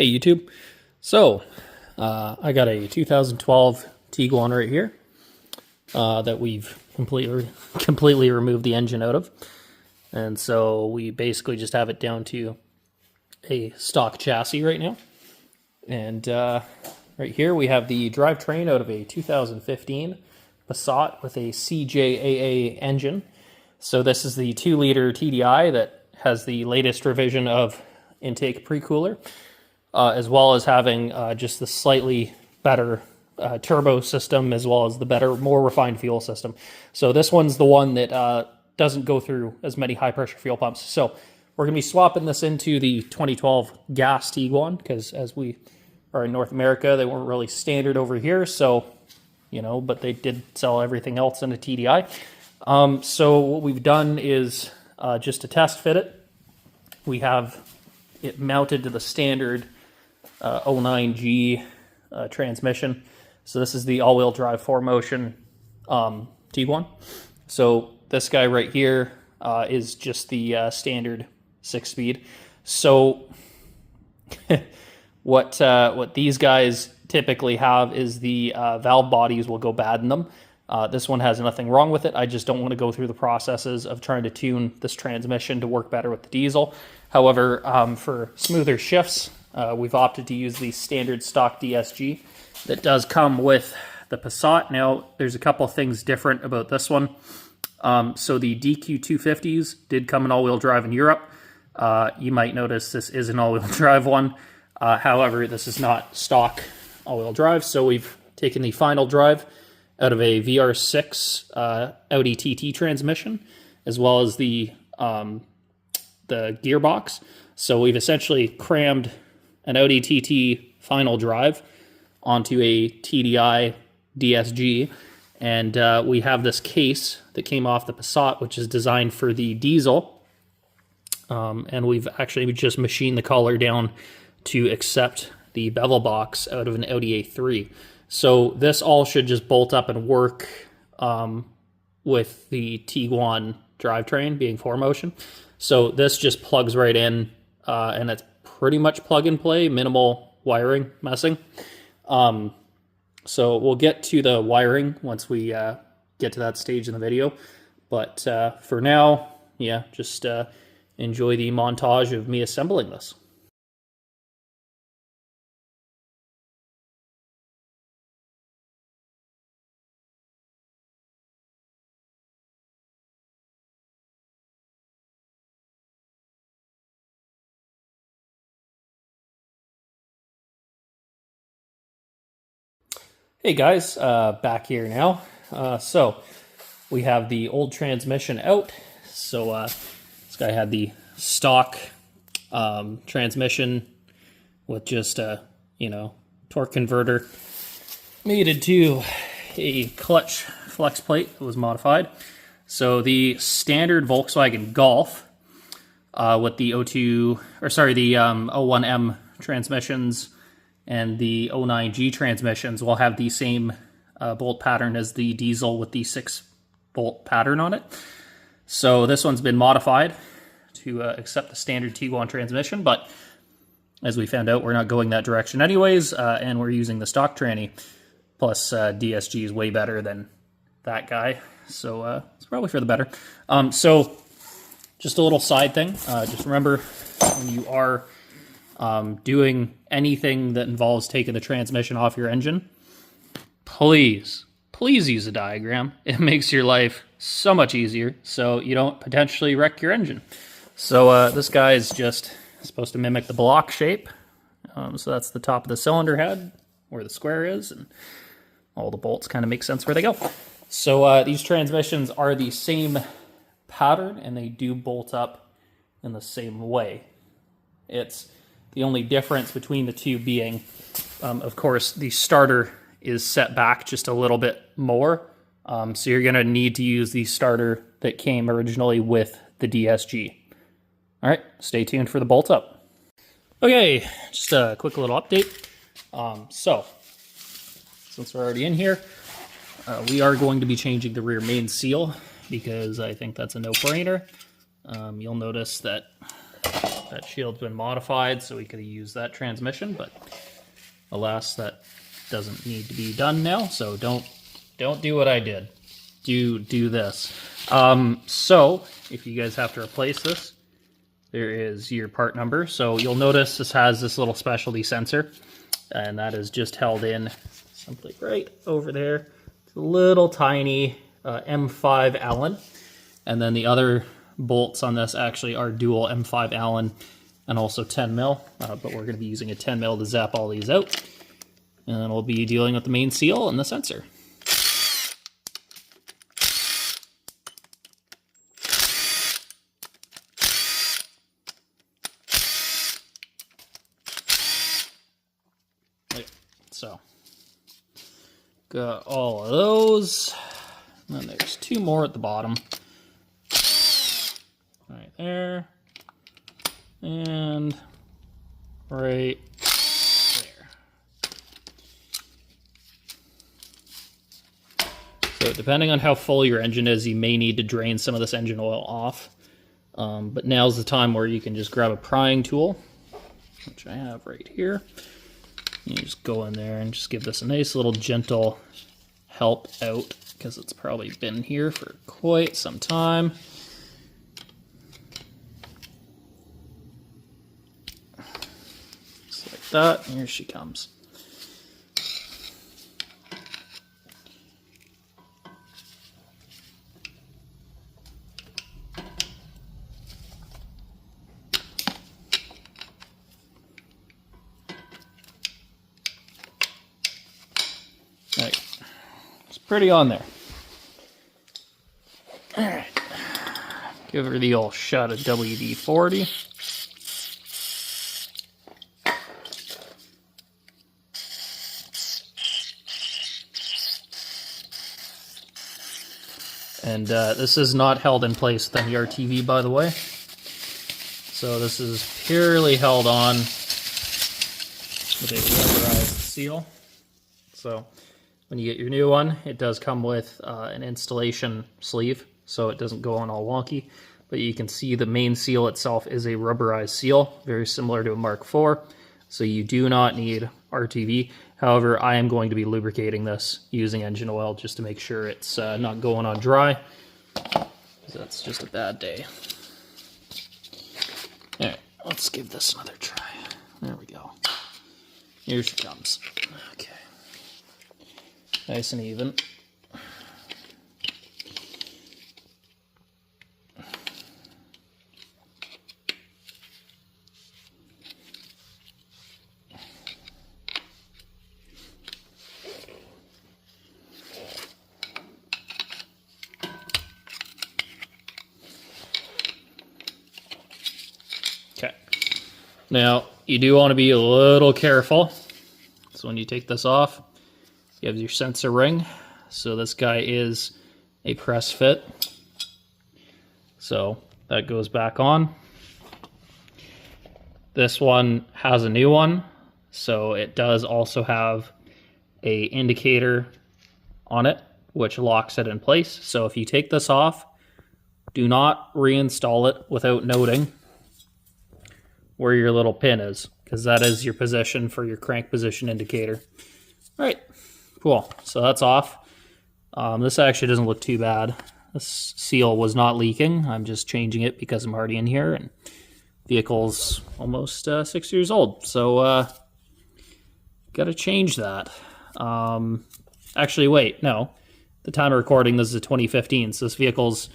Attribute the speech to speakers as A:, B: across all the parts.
A: Hey YouTube. So I got a 2012 Tiguan right here that we've completely removed the engine out of, and so we basically just have it down to a stock chassis right now. And right here we have the drivetrain out of a 2015 Passat with a CJAA engine. So this is the 2-liter TDI that has the latest revision of intake pre-cooler. As well as having just the slightly better turbo system, as well as the better, more refined fuel system. So this one's the one that doesn't go through as many high-pressure fuel pumps. So we're going to be swapping this into the 2012 gas Tiguan, because as we are in North America, they weren't really standard over here. So, you know, but they did sell everything else in a TDI. So what we've done is just to test fit it, we have it mounted to the standard 09G transmission. So this is the all-wheel drive 4Motion Tiguan. So this guy right here is just the standard 6-speed. So what these guys typically have is the valve bodies will go bad in them. This one has nothing wrong with it. I just don't want to go through the processes of trying to tune this transmission to work better with the diesel. However, for smoother shifts, we've opted to use the standard stock DSG that does come with the Passat. Now, there's a couple things different about this one. So the DQ250s did come in all-wheel drive in Europe. You might notice this is an all-wheel drive one. However, this is not stock all-wheel drive, so we've taken the final drive out of a VR6 Audi TT transmission, as well as the gearbox. So we've essentially crammed an Audi TT final drive onto a TDI DSG, and we have this case that came off the Passat, which is designed for the diesel, and we've actually just machined the collar down to accept the bevel box out of an Audi A3. So this all should just bolt up and work with the Tiguan drivetrain being 4Motion. So this just plugs right in, and it's pretty much plug and play, minimal wiring messing. So we'll get to the wiring once we get to that stage in the video. But for now, yeah, just enjoy the montage of me assembling this. Hey guys, back here now. So we have the old transmission out. So this guy had the stock transmission with just a, torque converter mated to a clutch flex plate that was modified. So the standard Volkswagen Golf with the the 01M transmissions and the 09G transmissions will have the same bolt pattern as the diesel with the 6-bolt pattern on it. So this one's been modified to accept the standard Tiguan transmission, but as we found out, we're not going that direction anyways, and we're using the stock tranny. Plus, DSG is way better than that guy, so it's probably for the better. So just a little side thing, just remember when you are doing anything that involves taking the transmission off your engine, please use a diagram. It makes your life so much easier so you don't potentially wreck your engine. So this guy is just supposed to mimic the block shape. So that's the top of the cylinder head where the square is, and all the bolts kind of make sense where they go. So these transmissions are the same pattern, and they do bolt up in the same way. It's the only difference between the two being, of course, the starter is set back just a little bit more. So you're going to need to use the starter that came originally with the DSG. All right, stay tuned for the bolt up. Okay, just a quick little update. So, since we're already in here, we are going to be changing the rear main seal because I think that's a no-brainer. You'll notice that That shield's been modified, so we could have used that transmission, but alas, that doesn't need to be done now, so don't do what I did. Do this. So, if you guys have to replace this, there is your part number. So you'll notice this has this little specialty sensor, and that is just held in simply right over there. It's a little tiny M5 Allen, and then the other bolts on this actually are dual M5 Allen and also 10 mil, but we're going to be using a 10 mil to zap all these out, and then we'll be dealing with the main seal and the sensor. So, got all of those, and then there's two more at the bottom, right there, and right there. So depending on how full your engine is, you may need to drain some of this engine oil off, but now's the time where you can just grab a prying tool, which I have right here. You just go in there and just give this a nice little gentle help out, because it's probably been here for quite some time. Just like that, and here she comes. Right. It's pretty on there. Alright. Give her the old shot of WD-40. And this is not held in place with any RTV, by the way. So this is purely held on with a rubberized seal. So when you get your new one, it does come with an installation sleeve, so it doesn't go on all wonky. But you can see the main seal itself is a rubberized seal, very similar to a Mark IV. So you do not need RTV. However, I am going to be lubricating this using engine oil just to make sure it's not going on dry, because that's just a bad day. Alright, let's give this another try. There we go. Here she comes. Okay. Nice and even. Okay. Now, you do want to be a little careful. So when you take this off, you have your sensor ring. So this guy is a press fit. So that goes back on. This one has a new one. So it does also have a indicator on it, which locks it in place. So if you take this off, do not reinstall it without noting where your little pin is, because that is your position for your crank position indicator. All right, cool. So that's off. This actually doesn't look too bad. This seal was not leaking. I'm just changing it because I'm already in here, and vehicle's almost 6 years old. So got to change that. Actually, wait, no. The time of recording, this is a 2015, so this vehicle's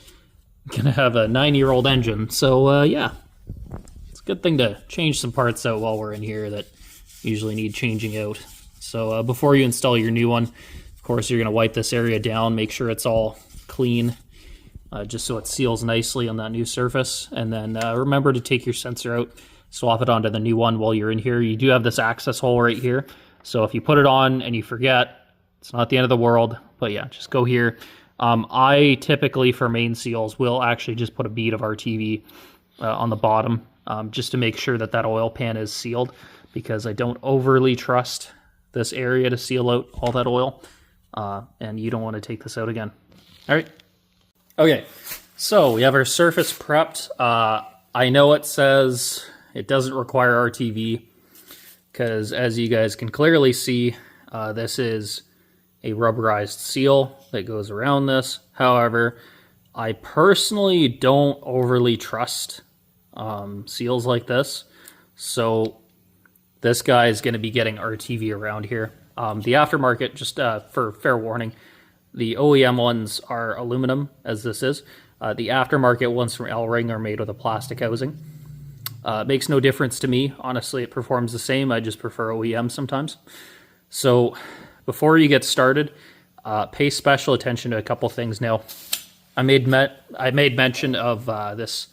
A: gonna have a 9-year-old engine. So yeah, it's a good thing to change some parts out while we're in here that usually need changing out. So before you install your new one, of course, you're gonna wipe this area down, make sure it's all clean, just so it seals nicely on that new surface. And then remember to take your sensor out, swap it onto the new one while you're in here. You do have this access hole right here. So if you put it on and you forget, it's not the end of the world, but yeah, just go here. I typically, for main seals, will actually just put a bead of RTV on the bottom, just to make sure that that oil pan is sealed, because I don't overly trust this area to seal out all that oil, and you don't want to take this out again. All right. Okay, so we have our surface prepped. I know it says it doesn't require RTV because, as you guys can clearly see, this is a rubberized seal that goes around this. However, I personally don't overly trust seals like this, so this guy is going to be getting RTV around here. The aftermarket, just for fair warning, the OEM ones are aluminum, as this is. The aftermarket ones from L-Ring are made with a plastic housing. It makes no difference to me. Honestly, it performs the same. I just prefer OEM sometimes. So before you get started, pay special attention to a couple things. Now, I made mention of this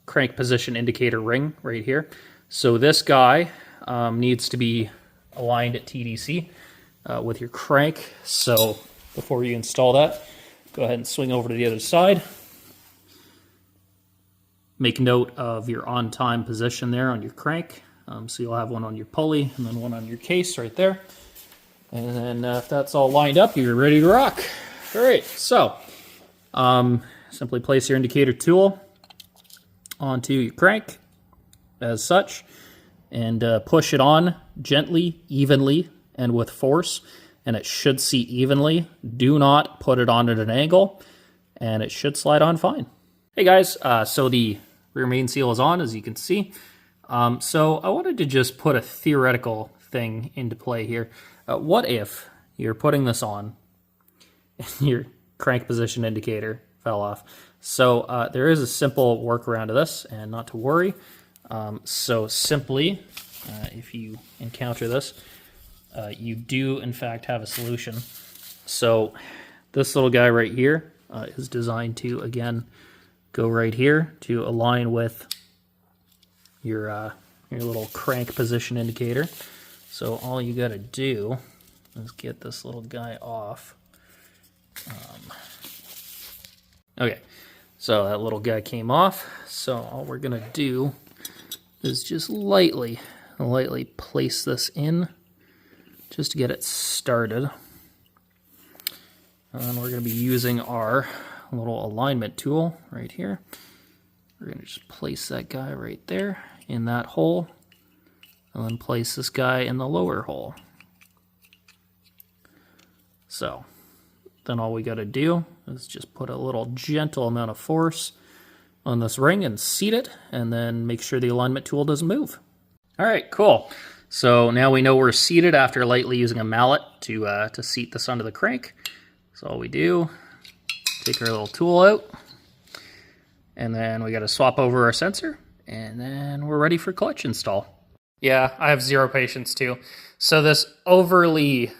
A: crank position indicator ring right here. So this guy needs to be aligned at TDC with your crank. So before you install that, go ahead and swing over to the other side. Make note of your on-time position there on your crank. So you'll have one on your pulley and then one on your case right there. And then if that's all lined up, you're ready to rock. All right, so simply place your indicator tool onto your crank as such, and push it on gently, evenly, and with force, and it should seat evenly. Do not put it on at an angle, and it should slide on fine. Hey guys, so the rear main seal is on, as you can see. So I wanted to just put a theoretical thing into play here. What if you're putting this on and your crank position indicator fell off? So there is a simple workaround to this, and not to worry. So simply, if you encounter this, you do in fact have a solution. So this little guy right here is designed to, again, go right here to align with your little crank position indicator. So all you got to do is get this little guy off. Okay, so that little guy came off. So all we're going to do is just lightly place this in just to get it started. And we're going to be using our little alignment tool right here. We're going to just place that guy right there in that hole, and then place this guy in the lower hole. So then all we got to do is just put a little gentle amount of force on this ring and seat it, and then make sure the alignment tool doesn't move. All right, cool. So now we know we're seated after lightly using a mallet to seat this onto the crank. So all we do, take our little tool out, and then we got to swap over our sensor, and then we're ready for clutch install. Yeah, I have zero patience too. So this overly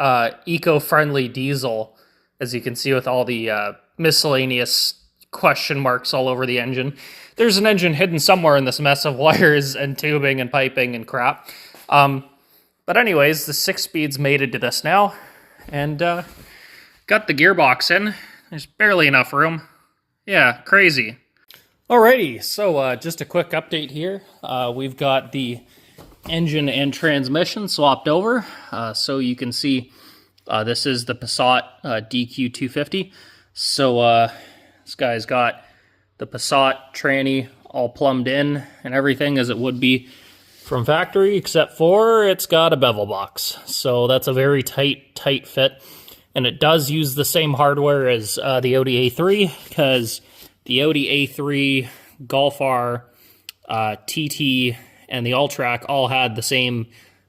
A: eco-friendly diesel, as you can see with all the miscellaneous question marks all over the engine. There's an engine hidden somewhere in this mess of wires and tubing and piping and crap. But anyways, the 6 speeds mated to this now, and got the gearbox in. There's barely enough room. Yeah, crazy. Alrighty, so just a quick update here. We've got the engine and transmission swapped over. So you can see this is the Passat DQ250. So this guy's got the Passat tranny all plumbed in and everything as it would be from factory, except for it's got a bevel box. So that's a very tight fit. And it does use the same hardware as the Audi A3, because the Audi A3, Golf R, TT, and the All-Track all had the same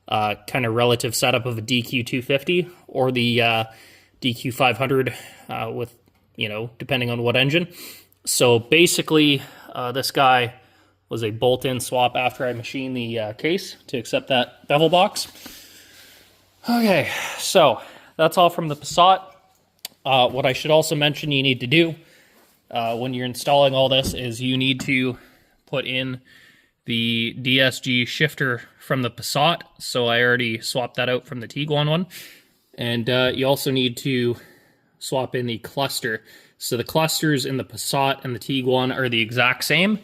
A: kind of relative setup of a DQ250 or the DQ500 with, you know, depending on what engine. So basically, this guy was a bolt-in swap after I machined the case to accept that bevel box. Okay, so that's all from the Passat. What I should also mention you need to do when you're installing all this is you need to put in the DSG shifter from the Passat. So I already swapped that out from the Tiguan one. And you also need to swap in the cluster. So the clusters in the Passat and the Tiguan are the exact same.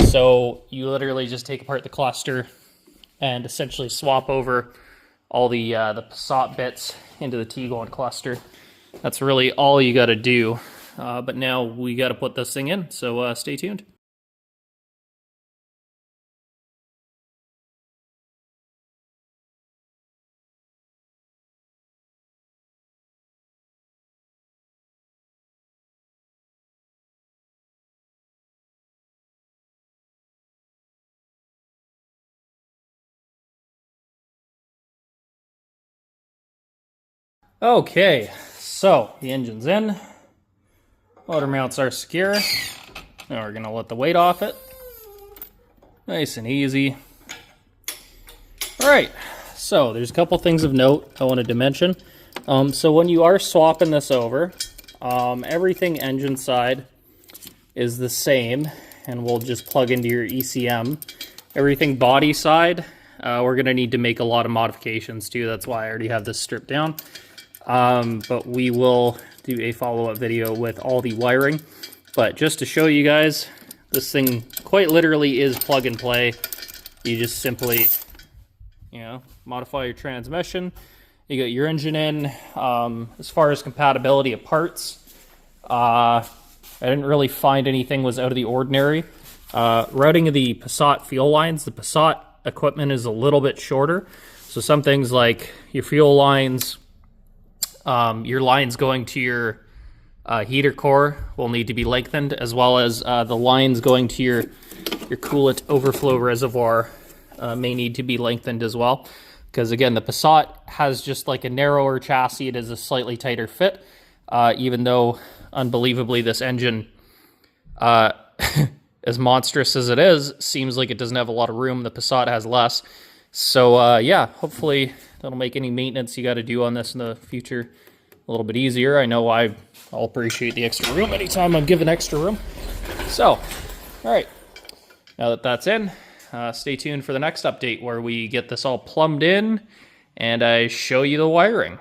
A: So you literally just take apart the cluster and essentially swap over all the Passat bits into the Tiguan cluster. That's really all you got to do. But now we got to put this thing in, so stay tuned. Okay, so the engine's in. Motor mounts are secure. Now we're gonna let the weight off it. Nice and easy. All right, so there's a couple things of note I wanted to mention. So when you are swapping this over, everything engine side is the same, and we'll just plug into your ECM. Everything body side, we're gonna need to make a lot of modifications too. That's why I already have this stripped down. But we will do a follow-up video with all the wiring. But just to show you guys, this thing quite literally is plug and play. You just simply, modify your transmission. You got your engine in. As far as compatibility of parts, I didn't really find anything was out of the ordinary. Routing of the Passat fuel lines, the Passat equipment is a little bit shorter. So some things like your fuel lines, your lines going to your heater core will need to be lengthened, as well as the lines going to your coolant overflow reservoir may need to be lengthened as well. Because again, the Passat has just like a narrower chassis. It is a slightly tighter fit, even though unbelievably this engine, as monstrous as it is, seems like it doesn't have a lot of room. The Passat has less. So yeah, hopefully that'll make any maintenance you got to do on this in the future a little bit easier. I know I'll appreciate the extra room anytime I'm given extra room. So, all right, now that that's in, stay tuned for the next update where we get this all plumbed in and I show you the wiring.